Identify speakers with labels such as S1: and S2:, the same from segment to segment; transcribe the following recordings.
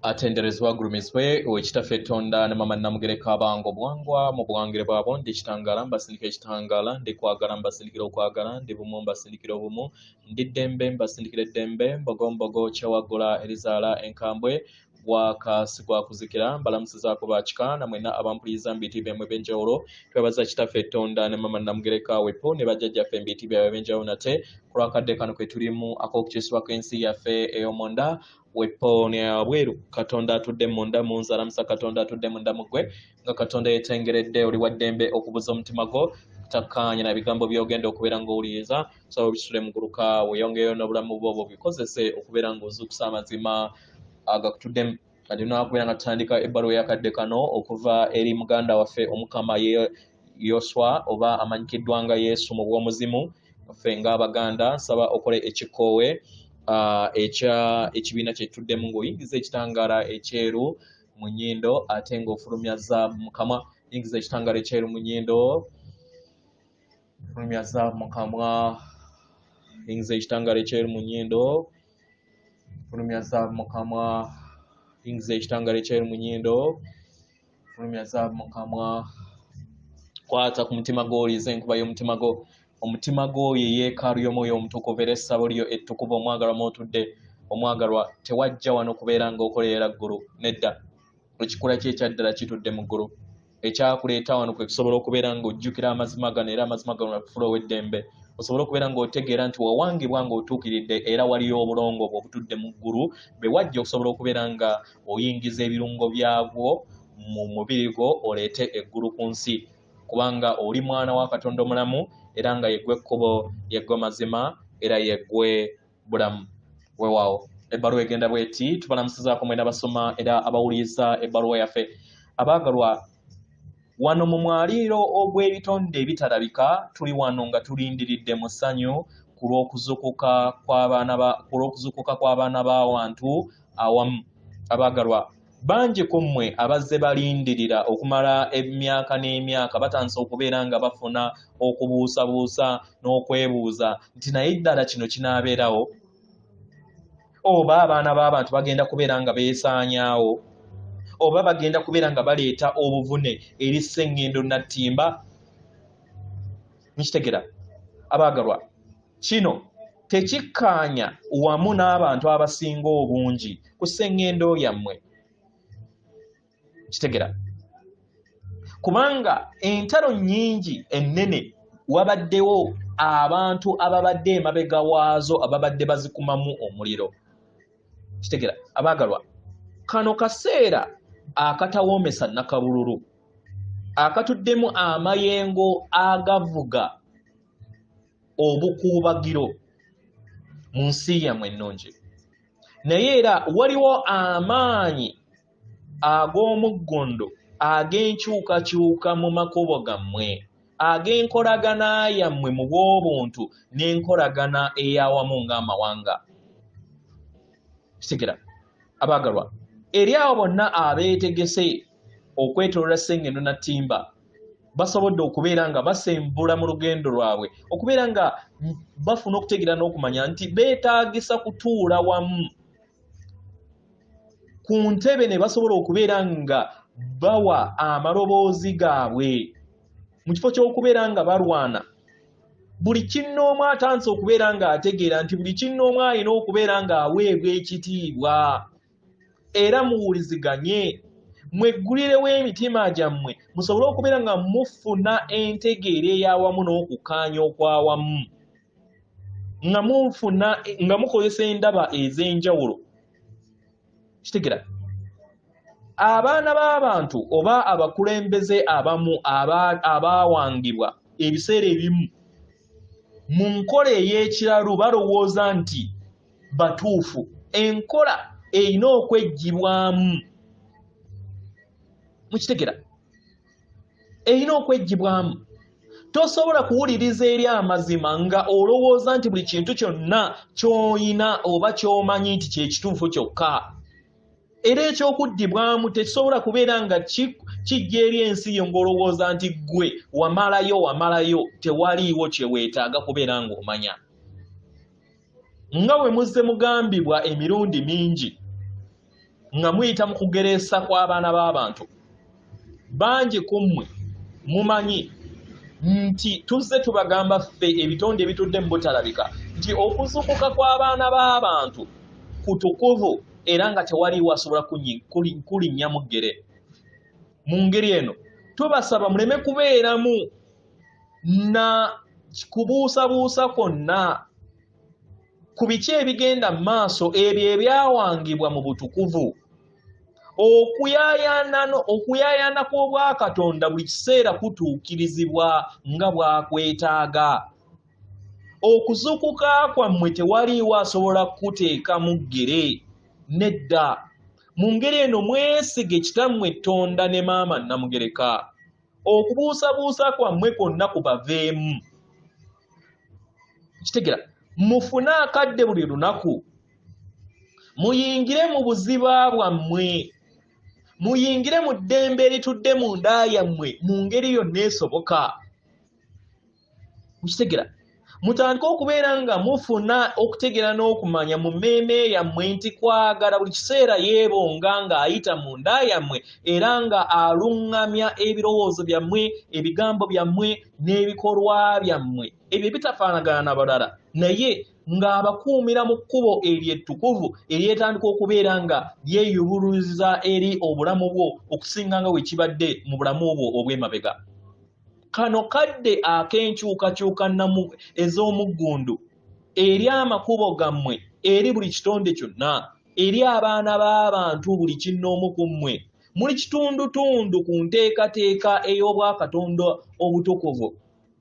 S1: atenderezebwa agulumizibwe owekitaffe Tonda ne mama Namugereka abango bwangwa mu bwangire bwabo ndi kitangala mbasindikira ekitangala ndi kwagala mbasindikira okwagala ndi bumu mbasindikira obumu ndi ddembe mbasindikira eddembe mbogombogo kyewaggula erizaala enkambwe bwakasigwa kuzikira mbalamusizaako bakika namwena abampuliriza mbiyitibwa emmwe eb'enjawulo twebaza kitaffe Tonda ne mama Namugereka wepo ne bajjajjaffe mbiyitibwa eb'enjawulo nate ku lwakadde kano kwe tulimu ak'okukyusibwa kw'ensi yaffe ey'omunda wepo ne abweru Katonda atudde munda mu nzalamusa Katonda atudde munda mu ggwe nga Katonda yeetengeredde oli wa ddembe okubuza omutima gwo takkaanya na bigambo by'ogenda okubeera ng'owuliriza so obisitule mu guluka weeyongereyo n'obulamu bwo bubikoze okubeera ng'ozuukusa amazima agakutuddemu kati tunakubeera nga tutandika ebbaluwa y'akadde kano okuva eri muganda waffe omukama Yoswa oba amanyikiddwa nga Yesu mu bw'omuzimu ffe ng'Abaganda nsaba okole ekikoowe ekibiina kyetuddemu ng'oyingiza ekitangaala ekyeru mu nnyindo ate ng'ofulumya zaabu mu kamwa yingiza ekitangaala ekyeru mu nnyindo fulumya zaabu mu kamwa yingiza ekitangaala ekyeru mu nnyindo fulumya zaabu mu kamwa yingiza ekitangaala ekyeru mu nnyindo fulumya zaabu mu kamwa kwata ku mutima gw'oliiza enkuba y'omutima gwo omutima gwo ye yeekaalu y'omwoyo omutukuvu era essabo lyo ettukuvu omwagalwa mw'otudde omwagalwa tewajja wano kubeera ng'okoleera ggulu nedda ekikula kye ekyaddala kitudde mu ggulu ekyakuleeta wano kwe kusobola okubeera ng'ojjukira amazima gano era amazima gano nakufula ow'eddembe osobola okubeera ng'otegeera nti wawangibwa ng'otuukiridde era waliyo obulongo bwe obutudde mu ggulu bwe wajja okusobola okubeera nga oyingiza ebirungo byabwo mu mubiri gwo oleete eggulu ku nsi kubanga oli mwana wa Katonda omulamu era nga yeggwe ekkubo yeggwe mazima era yeggwe bulamu weewaawo ebbaluwa egenda bweti tubalamusizaako mwena basoma era abawuliriza ebbaluwa yaffe abaagalwa wano mu mwaliiro ogw'ebitonde ebitalabika tuli wano nga tulindiridde mu ssanyu ku lw'okuzuukuka kw'abaana b'awantu awamu abaagalwa bangi ku mmwe abazze balindirira okumala emyaka n'emyaka batandise okubeera nga bafuna okubuusabuusa n'okwebuuza nti naye ddala kino kinaabeerawo oba abaana b'abantu bagenda kubeera nga beesaanyaawo oba bagenda kubeera nga baleeta obuvune eri sseŋŋendo nattimba nkitegera abaagalwa kino tekikkaanya wamu n'abantu abasinga obungi ku sseŋŋendo yammwe kitegera kubanga entalo nnyingi ennene wabaddewo abantu ababadde emabega waazo ababadde bazikumamu omuliro kitegera abaagalwa kano kaseera akatawoomesa nakabululu akatuddemu amayengo agavuga obukuubagiro mu nsi yammwe ennungi naye era waliwo amaanyi ag'omuggondo ag'enkyukakyuka mu makubo gammwe ag'enkolagana yammwe mu bw'obuntu n'enkolagana ey'awamu ng'amawanga kitegera abaagalwa eri abo bonna abeetegese okwetoloola sseŋŋendo nattimba basobodde okubeera nga basembula mu lugendo lwabwe okubeera nga bafuna okutegeera n'okumanya nti beetaagisa kutuula wamu ku ntebe ne basobola okubeera nga bawa amaloboozi gaabwe mu kifo ky'okubeera nga balwana buli kinnoomu atandise okubeera ng'ategeera nti buli kinnoomu alina okubeera ng'aweebwa ekitiibwa era muwuliziganye mweggulirewo emitima gyammwe musobole okubeera nga mufuna entegeera ey'awamu n'okukkaanya okwawamu nga mukozesa endaba ez'enjawulo kitegera abaana b'abantu oba abakulembeze abamu abaawangibwa ebiseera ebimu mu nkola ey'ekiralu balowooza nti batuufu enkola erina okweggyibwamu mukitegera erina okweggyibwamu tosobola kuwuliriza eri amazima nga olowooza nti buli kintu kyonna ky'oyina oba ky'omanyi nti kyekituufu kyokka era ekyokuddibwamu tekisobola kubeera nga kijja eri ensi yo ng'olowooza nti ggwe wamalayo tewaliiwo kyeweetaaga kubeera ng'omanya nga bwe muzze mugambibwa emirundi mingi nga muyita mu kugeresa kw'abaana b'abantu. Bangi ku mmwe mumanyi nti tuzze tubagamba ffe ebitonde ebitudde mu butalabika nti okuzukuka kw'abaana b'abantu kutukuvu era nga tewali wasobola kulinnya mu ggere. Mu ngeri eno tubasaba muleme kubeeramu na kubuusabuusa kwonna ku biki ebigenda mu maaso ebyo ebyawangibwa mu butukuvu. Okuyaayana kw'obwakatonda buli kiseera kutuukirizibwa nga bwakwetaaga. Okuzukuka kwammwe tewaliiwo asobola kuteeka mu ggere, nedda. Mu ngeri eno mwesige kitammwe Tonda ne maama Namugereka. Okubuusabuusa kwammwe kwonna kubaveemu. Kitegera, mufune akadde buli lunaku, muyingire mu buziba bwammwe, muyingire mu ddembe eritudde mu nda yammwe mu ngeri yonna esoboka. Mukitegera, mutandike okubeera nga mufuna okutegera n'okumanya mu mmeeme yammwe nti kwagala buli kiseera yeebonga ng'ayita mu nda yammwe era nga aluŋŋamya ebirowoozo byammwe, ebigambo byammwe n'ebikolwa byammwe ebyo bitafaanagana na balala, naye ng'abakuumira mu kkubo eryo ettukuvu eryetandika okubeera nga lyeyubuluza eri obulamu bwo okusinga nga bwe kibadde mu bulamu bwo obw'emabega. Kano kadde ak'enkyukakyuka ez'omuggundu eri amakubo gammwe, eri buli kitonde kyonna, eri abaana b'abantu buli kinnoomu ku mmwe, muli kitundutundu ku nteekateeka ey'obwakatonda obutukuvu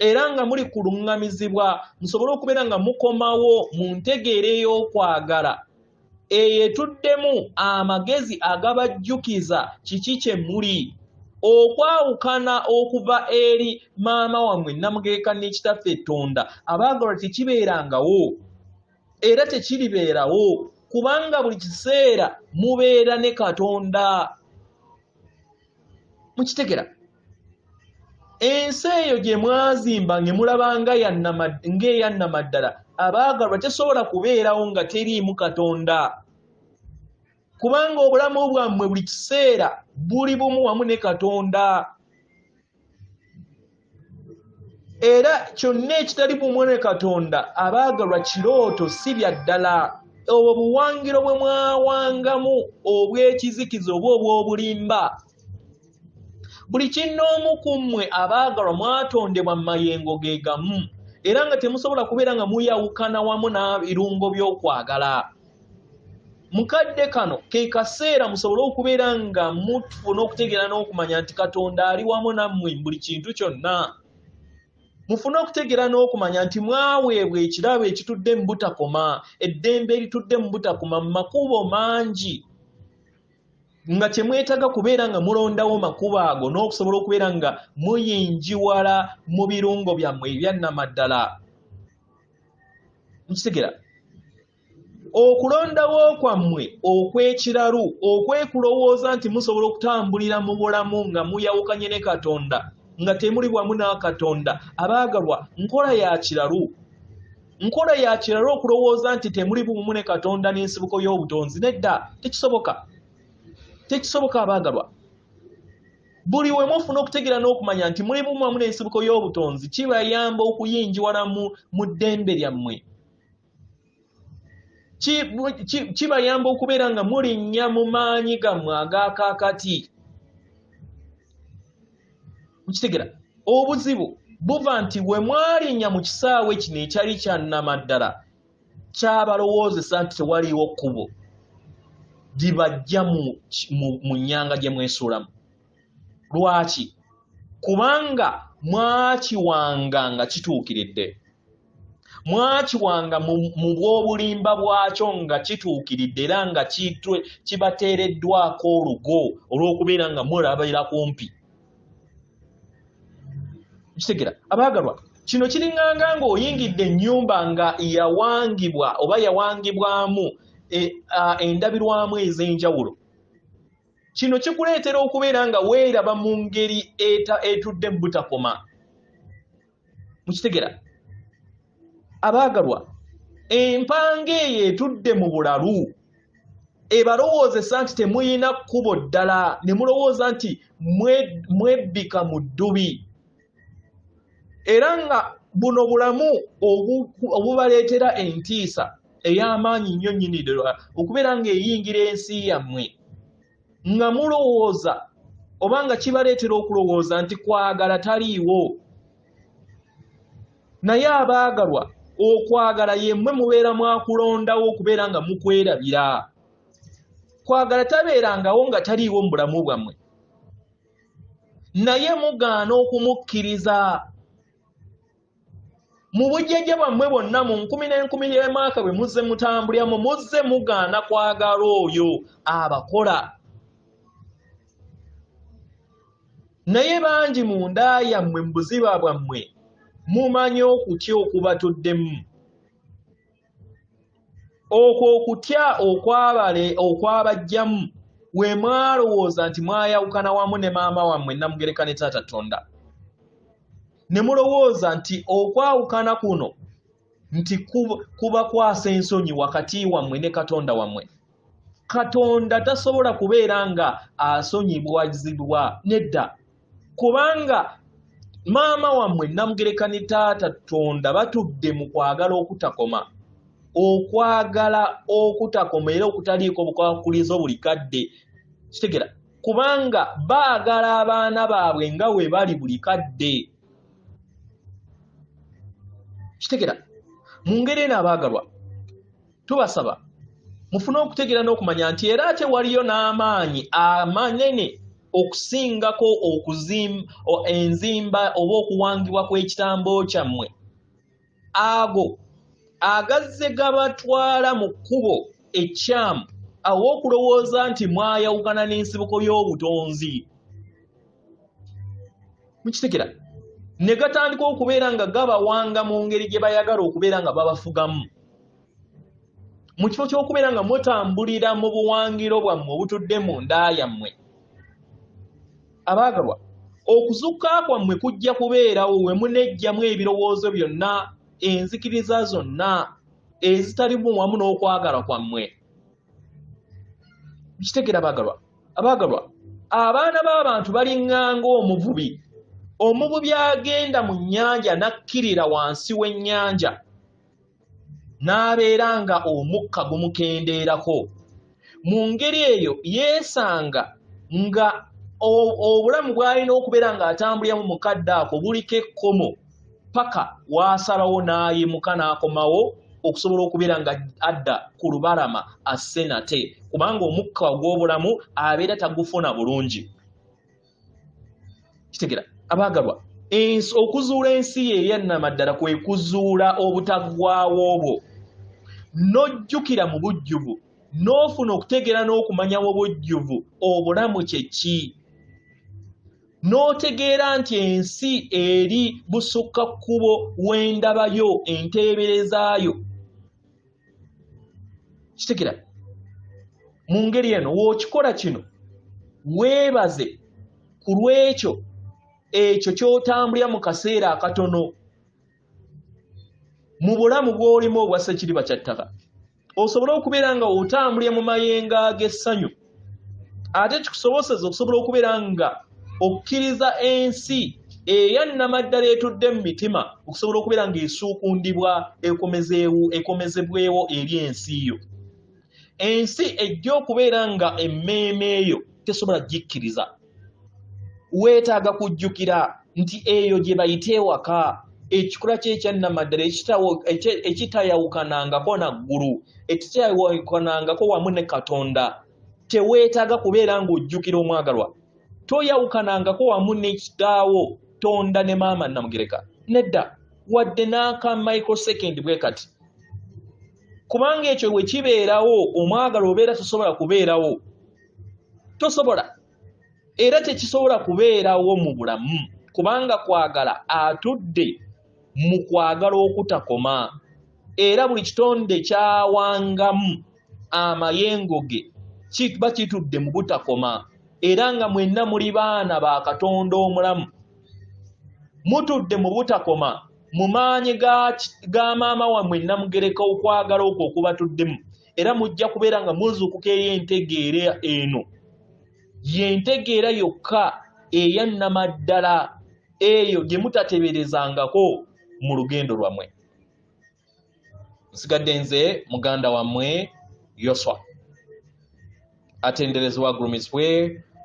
S1: era nga muli kuluŋŋamizibwa musobole okubeera nga mukomawo mu ntegeera ey'okwagala eyetuddemu amagezi agabajjukiza kiki kye muli, okwawukana okuva eri maama wammwe Namugereka ne kitaffe Tonda. Abaagalwa tekibeerangawo era tekiribeerawo kubanga buli kiseera mubeera ne Katonda. Mukitegera, ensi eyo gye mwazimba nge mulaba ng'eya Nnamaddala, abaagalwa tesobola kubeerawo nga teriimu Katonda kubanga obulamu bwammwe buli kiseera buli bumu wamu ne Katonda. Era kyonna ekitali bumu ne Katonda, abaagalwa, kirooto si bya ddala. Obwo buwangiro bwe mwawangamu obw'ekizikiza oba obw'obulimba. Buli kinnoomu ku mmwe abaagalwa mwatondebwa mu mayengo ge gamu era nga temusobola kubeera nga muyawukana wamu n'ebirungo by'okwagala. Mukadde kano ke kaseera musobole okubeera nga mufuna okutegeera n'okumanya nti Katonda ali wamu nammwe buli kintu kyonna. Mufune okutegeera n'okumanya nti mwaweebwa ekirabo ekitudde mu butakoma, eddembe eritudde mu butakoma mu makubo mangi, nga kyemwetaaga kubeera nga mulondawo makubo ago n'okusobola okubeera nga muyinjiwala mu birungo byammwe ebya Nnamaddala. Mukitegera, okulondawo kwammwe okw'ekiralu, okwekulowooza nti musobola okutambulira mu bulamu nga muyawukanye ne Katonda nga temuli wamu na Katonda, abaagalwa, nkola ya kiralu. Nkola ya kiralu okulowooza nti temuli bumu ne Katonda n'ensibuko y'obutonzi. Nedda, tekisoboka. Tekisoboka abaagalwa. Buli we mufuna okutegeera n'okumanya nti muli bumu wamu n'ensibuko y'obutonzi, kibayamba okuyinjiwala mu ddembe lyammwe. Kibayamba okubeera nga mulinnya mu maanyi gammwe ag'akaakati. Mukitegera, obuzibu buva nti bwe mwalinnya mu kisaawe kino ekyali kya Nnamaddala, kyabalowoozesa nti tewaliiwo kkubo libajja mu nnyanga gye mwesuulamu. Lwaki? Kubanga mwakiwanga nga kituukiridde. Mwakiwanga mu bw'obulimba bwakyo nga kituukiridde era nga kibateereddwako olugo olw'okubeera nga mulabira kumpi. Kitegera, abaagalwa, kino kiringanga ng'oyingidde ennyumba nga yawangibwa oba yawangibwamu endabirwamu ez'enjawulo. Kino kikuleetera okubeera nga weeraba mu ngeri etudde mu butakoma. Mukitegera, abaagalwa, empanga eyo etudde mu bulalu ebalowoozesa nti temuyina kkubo ddala ne mulowooza nti mwebbika mu ddubi era nga buno bulamu obubaleetera entiisa ey'amaanyi nnyo nnyini ddala okubeera ng'eyingira ensi yammwe nga mulowooza oba nga kibaleetera okulowooza nti kwagala taliiwo. Naye abaagalwa, okwagala yemmwe mubeera mwakulondawo okubeera nga mukwerabira. Kwagala tabeerangawo nga taliiwo mu bulamu bwammwe, naye mugaana okumukkiriza. Mu bujjajja bwammwe bwonna mu nkumi n'enkumi y'emyaka bwe muzze mutambuliramu, muzze mugaana kwagala oyo abakola. Naye bangi mu nda yammwe mu buziba bwammwe mumanyi okutya okubatuddemu. Okwo okutya okwabajjamu we mwalowooza nti mwayawukana wamu ne maama wammwe Namugereka ne Taata Katonda. Ne mulowooza nti okwawukana kuno nti kuba kwasa ensonyi wakati wammwe ne Katonda wammwe. Katonda tasobola kubeera nga asonyibwazibwa, nedda. Kubanga maama wammwe Namugereka ne Taata Katonda batudde mu kwagala okutakoma. Okwagala okutakoma era okutaliiko bukwakulizo buli kadde. Kitegera kubanga baagala abaana baabwe nga we bali buli kadde. Kitegera mu ngeri eno abaagalwa tubasaba mufune okutegeera n'okumanya nti era ate waliyo n'amaanyi amanene okusingako enzimba oba okuwangibwa kw'ekitambo kyammwe ago agazze gabatwala mu kkubo ekyamu aw'okulowooza nti mwayawukana n'ensibuko y'obutonzi. Mukitegera ne gatandika okubeera nga gabawanga mu ngeri gye bayagala okubeera nga babafugamu, mu kifo ky'okubeera nga mutambulira mu buwangiro bwammwe obutudde mu nda yammwe. Abaagalwa, okuzuuka kwammwe kujja kubeerawo we munejjamu ebirowoozo byonna, enzikiriza zonna ezitalimu wamu n'okwagala kwammwe. Kitegera abaagalwa, abaana b'abantu balinganga omuvubi. Omuvubi agenda mu nnyanja n'akkirira wansi w'ennyanja n'abeera nga omukka gumukendeerako. Mu ngeri eyo yeesanga nga obulamu bw'alina okubeera ng'atambuliramu mu kadde ako buliko ekkomo paka waasalawo n'ayimuka n'akomawo okusobola okubeera nga adda ku lubalama asse nate, kubanga omukka ogw'obulamu abeera tagufuna bulungi. Kitegera abaagalwa, okuzuula ensi ye eyannamaddala kwe kuzuula obutaggwaawo obwo, n'ojjukira mu bujjuvu n'ofuna okutegeera n'okumanya mu bujjuvu obulamu kye ki, n'otegeera nti ensi eri busukka kkubo w'endabayo enteeberezaayo. Kitegera mu ngeri eno w'okikola kino weebaze ku lw'ekyo ekyo ky'otambulira mu kaseera akatono mu bulamu bw'olimu obwa Ssekiriba kya ttaka, osobole okubeera nga otambulira mu mayengo ag'essanyu, ate kikusoboseza okusobola okubeera nga okkiriza ensi eyannamaddala etudde mu mitima okusobola okubeera ng'esuukundibwa ekomezebwewo eri ensi yo. Ensi ejja okubeera nga emmeeme eyo tesobola gikkiriza. Weetaaga kujjukira nti eyo gye bayita ewaka, ekikula ky'ekyannamaddala ekitayawukanangako na ggulu, ekitayawukanangako wamu ne Katonda. Teweetaaga kubeera ng'ojjukira omwagalwa, toyawukanangako wamu ne kitaawo Tonda ne maama Namugereka, nedda wadde n'aka microsecond bwe kati. Kubanga ekyo bwe kibeerawo omwagalwa obeera tosobola kubeerawo, tosobola era tekisobola kubeerawo mu bulamu, kubanga kwagala atudde mu kwagala okutakoma, era buli kitonde kyawangamu amayengo ge kiba kitudde mu butakoma, era nga mwenna muli baana ba Katonda omulamu, mutudde mu butakoma mu maanyi ga maama wammwe Namugereka okwagala okwo okubatuddemu, era mujja kubeera nga muzuukuka eri entegeera eno yentegeera yokka eyannamaddala eyo gye mutateberezangako mu lugendo lwammwe. Nsigadde nze muganda wammwe Yoswa, atenderezebwa agulumizibwe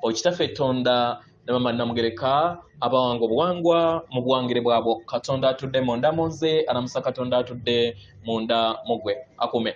S1: okitaffe Tonda ne Mama Namugereka abawanga obuwangwa mu buwangire bwabwo. Katonda atudde munda mu nze, alamusa Katonda atudde munda mu gwe. Akume.